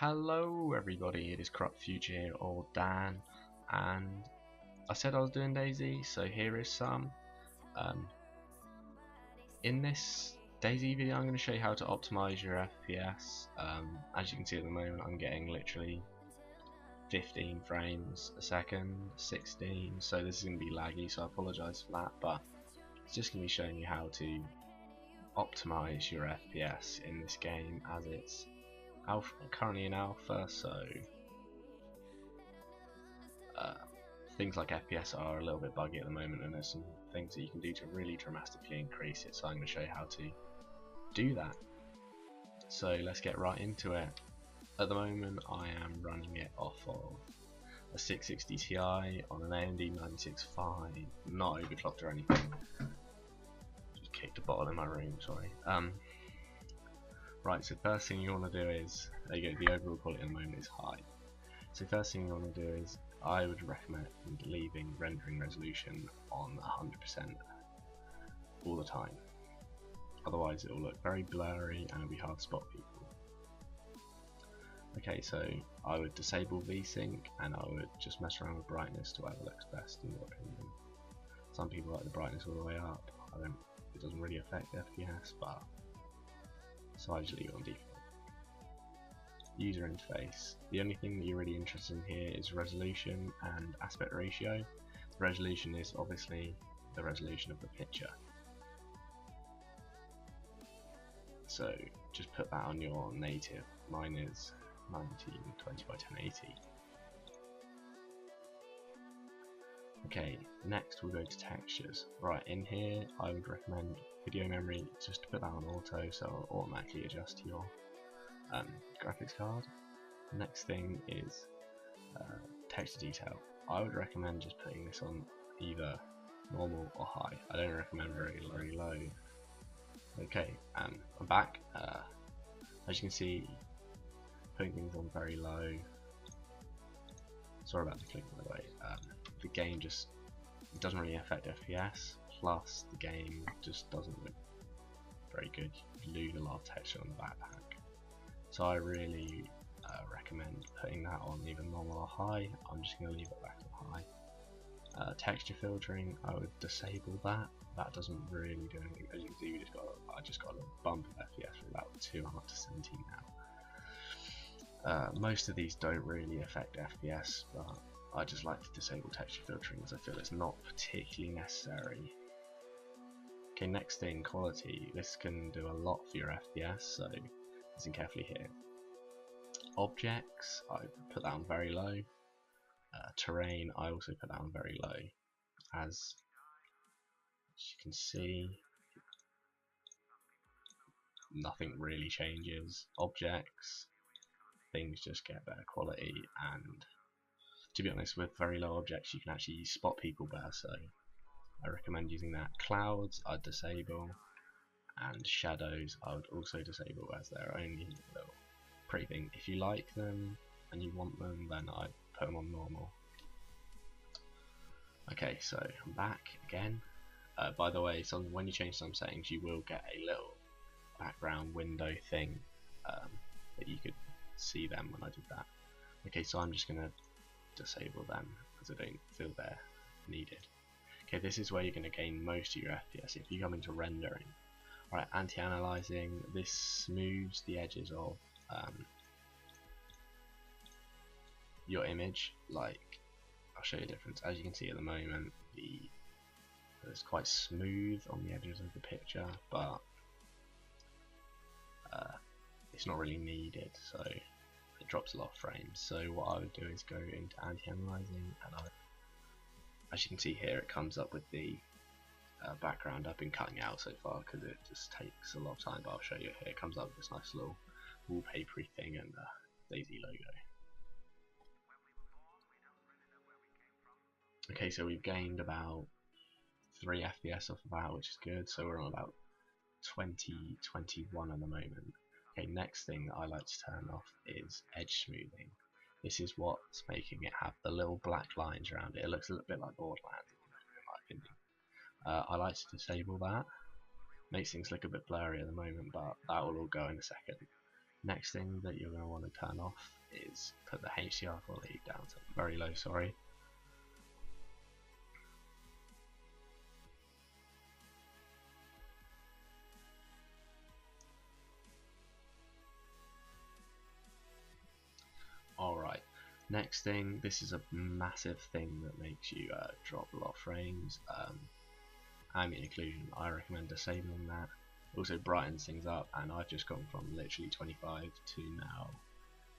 Hello everybody, it is Corrupt Future here, or Dan, and I said I was doing DayZ, so here is some. In this DayZ video I'm going to show you how to optimize your FPS. As you can see at the moment I'm getting literally 15 frames a second, 16, so this is going to be laggy, so I apologise for that, but it's just going to be showing you how to optimize your FPS in this game as it's currently in alpha, so things like FPS are a little bit buggy at the moment, and there's some things that you can do to really dramatically increase it, so I'm going to show you how to do that. So let's get right into it. At the moment I am running it off of a 660 Ti on an AMD 965, not overclocked or anything. Just kicked a bottle in my room, sorry. Right, so first thing you want to do is, there you go, the overall quality at the moment is high. So first thing you want to do is, I would recommend leaving rendering resolution on 100% all the time. Otherwise it will look very blurry and it'll be hard to spot people. Okay, so I would disable VSync and I would just mess around with brightness to whatever looks best in your opinion. Some people like the brightness all the way up. It doesn't really affect FPS, but so I just leave it on default. User interface. The only thing that you're really interested in here is resolution and aspect ratio. The resolution is obviously the resolution of the picture. So just put that on your native. Mine is 1920 by 1080. Okay, next we'll go to textures. Right, in here I would recommend video memory just to put that on auto, so it'll automatically adjust to your graphics card. Next thing is texture detail. I would recommend just putting this on either normal or high. I don't recommend very low. Okay, I'm back. As you can see, putting things on very low. Sorry about the clicking, by the way. The game just doesn't really affect FPS, plus the game just doesn't look very good. You lose a lot of texture on the backpack. So I really recommend putting that on either normal or high. I'm just going to leave it back on high. Texture filtering, I would disable that. That doesn't really do anything. As you can see, I just got a little bump of FPS from about 2 up to 17 now. Most of these don't really affect FPS, but I just like to disable texture filtering as I feel it's not particularly necessary. Okay, next thing, quality. This can do a lot for your FPS, so listen carefully here. Objects, I put that on very low. Terrain, I also put that on very low. As you can see, nothing really changes. Objects, things just get better quality, and to be honest, with very low objects you can actually spot people better, so I recommend using that. Clouds I'd disable, and shadows I would also disable as they're only a little pretty thing. If you like them and you want them, then I'd put them on normal. Okay, so I'm back again. By the way, when you change some settings you will get a little background window thing that you could see them when I did that. Okay, so I'm just going to disable them because I don't feel they're needed. Okay, this is where you're going to gain most of your FPS if you come into rendering. Alright, anti-aliasing, this smooths the edges of your image. Like, I'll show you a difference. As you can see at the moment, it's quite smooth on the edges of the picture, but it's not really needed, so it drops a lot of frames. So what I would do is go into anti-aliasing, and as you can see here, it comes up with the background. I've been cutting out so far because it just takes a lot of time, but I'll show you here. It comes up with this nice little wallpapery thing and the DayZ logo. Okay, so we've gained about 3 FPS off of that, which is good. So we're on about 20, 21 at the moment. Okay, next thing that I like to turn off is edge smoothing. This is what's making it have the little black lines around it. It looks a little bit like Borderlands, in my opinion. I like to disable that. Makes things look a bit blurry at the moment, but that will all go in a second. Next thing that you're going to want to turn off is put the HDR quality down to very low, sorry. Alright, next thing, this is a massive thing that makes you drop a lot of frames. Ambient occlusion, I recommend disabling that. Also brightens things up, and I've just gone from literally 25 to now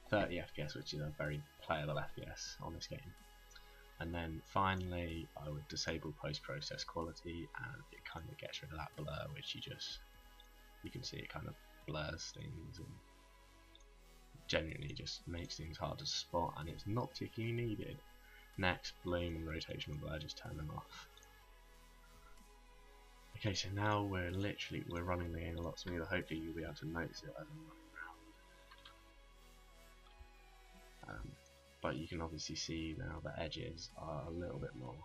30 FPS, which is a very playable FPS on this game. And then finally I would disable post-process quality, and it kind of gets rid of that blur, which you can see it kind of blurs things and genuinely just makes things hard to spot, and it's not particularly needed. Next, bloom and rotational blur, just turn them off. Okay, so now we're running the game a lot smoother. Hopefully you'll be able to notice it as I'm running around. But you can obviously see now the edges are a little bit more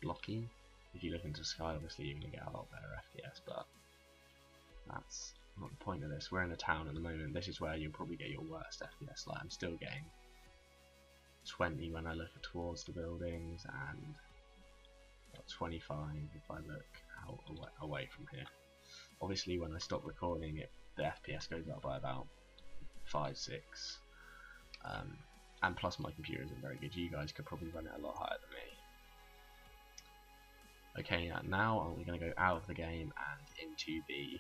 blocky. If you look into the sky, obviously you're going to get a lot better FPS, but that's not the point of this. We're in a town at the moment. This is where you'll probably get your worst FPS. Like, I'm still getting 20 when I look towards the buildings, and 25 if I look out away from here. Obviously when I stop recording it, the FPS goes up by about 5-6, and plus my computer isn't very good. You guys could probably run it a lot higher than me. Okay, now we're going to go out of the game and into the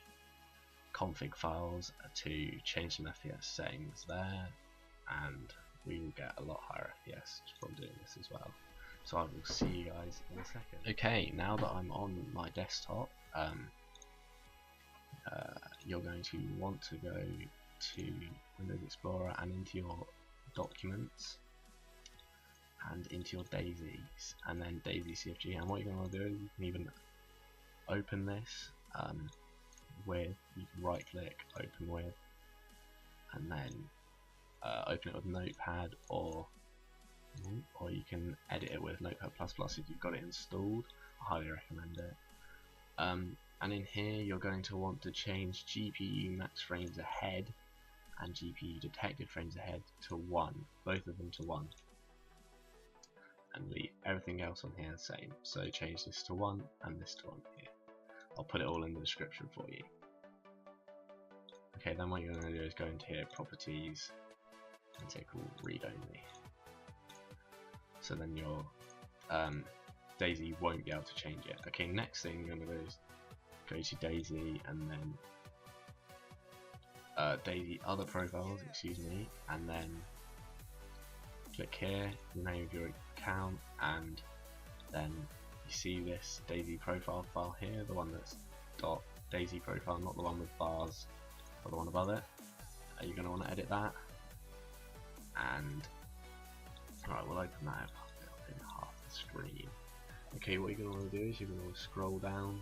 config files to change some FPS settings there, and we will get a lot higher FPS from doing this as well. So I will see you guys in a second. Okay, now that I'm on my desktop, you're going to want to go to Windows Explorer and into your documents and into your DayZs, and then DayZ.cfg. And what you're going to do is you can even open this you can right click, open with, and then open it with Notepad, or you can edit it with Notepad++ if you've got it installed. I highly recommend it. And in here you're going to want to change GPU max frames ahead and GPU detected frames ahead to 1, both of them to 1, and leave everything else on here the same. So change this to 1 and this to 1 here. I'll put it all in the description for you. Okay, then what you're going to do is go into here, properties, and take all read only. So then your DayZ won't be able to change it. Okay, next thing you're going to do is go to DayZ and then DayZ other profiles, and then click here, the name of your account, and then you see this DayZ profile file here, the one that's .DayZ profile, not the one with bars, but the one above it. You're going to want to edit that, and alright, we'll open that up in half the screen. Okay, what you're going to want to do is you're going to want to scroll down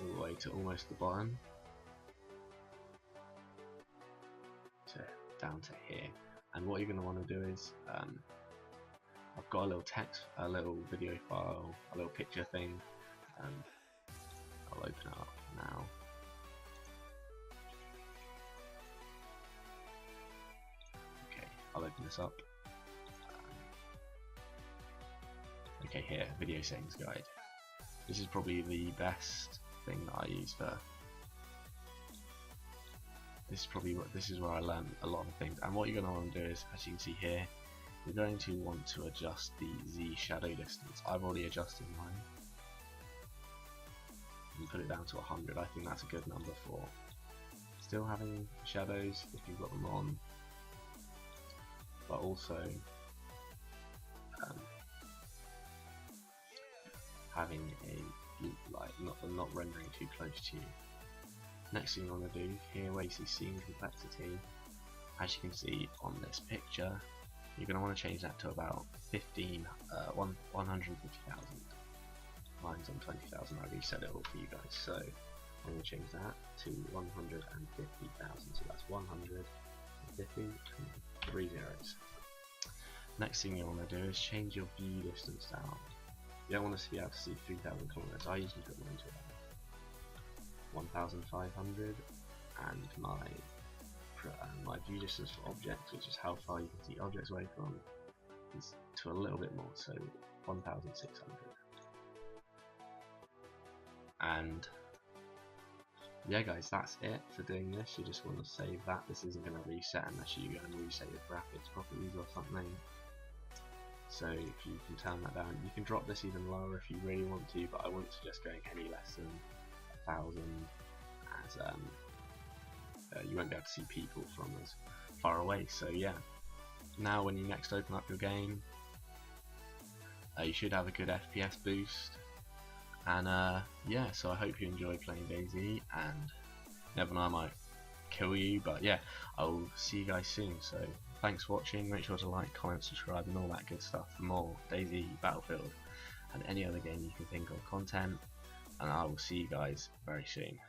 all the way to almost the bottom, down to here. And what you're going to want to do is, I've got a little text, a little video file, a little picture thing. I'll open it up now. Okay, I'll open this up. Okay, here, video settings guide. This is probably the best thing that I use for. This is where I learned a lot of things. And what you're going to want to do is, as you can see here, you're going to want to adjust the Z shadow distance. I've already adjusted mine and put it down to 100. I think that's a good number for still having shadows if you've got them on, but also having a not rendering too close to you. Next thing you want to do here, where you see sceneComplexity, as you can see on this picture, you're going to want to change that to about 150,000. Mine's on 20,000. I reset it all for you guys, so I'm going to change that to 150,000. So that's 150 and 3 zeros. Next thing you want to do is change your view distance down. You don't want to be able to see 3,000 kilometers. I usually put mine to about 1500, and my view distance for objects, which is how far you can see objects away from, is to a little bit more, so 1600. And yeah guys, that's it for doing this. You just want to save that. This isn't going to reset unless you go and reset your graphics properties or something. So if you can turn that down, you can drop this even lower if you really want to, but I wouldn't suggest going any less than 1000, as you won't be able to see people from as far away. So yeah, now when you next open up your game, you should have a good FPS boost. And yeah, so I hope you enjoy playing DayZ, and never know, I might kill you, but yeah, I'll see you guys soon. So thanks for watching. Make sure to like, comment, subscribe, and all that good stuff for more DayZ, Battlefield, and any other game you can think of content, and I will see you guys very soon.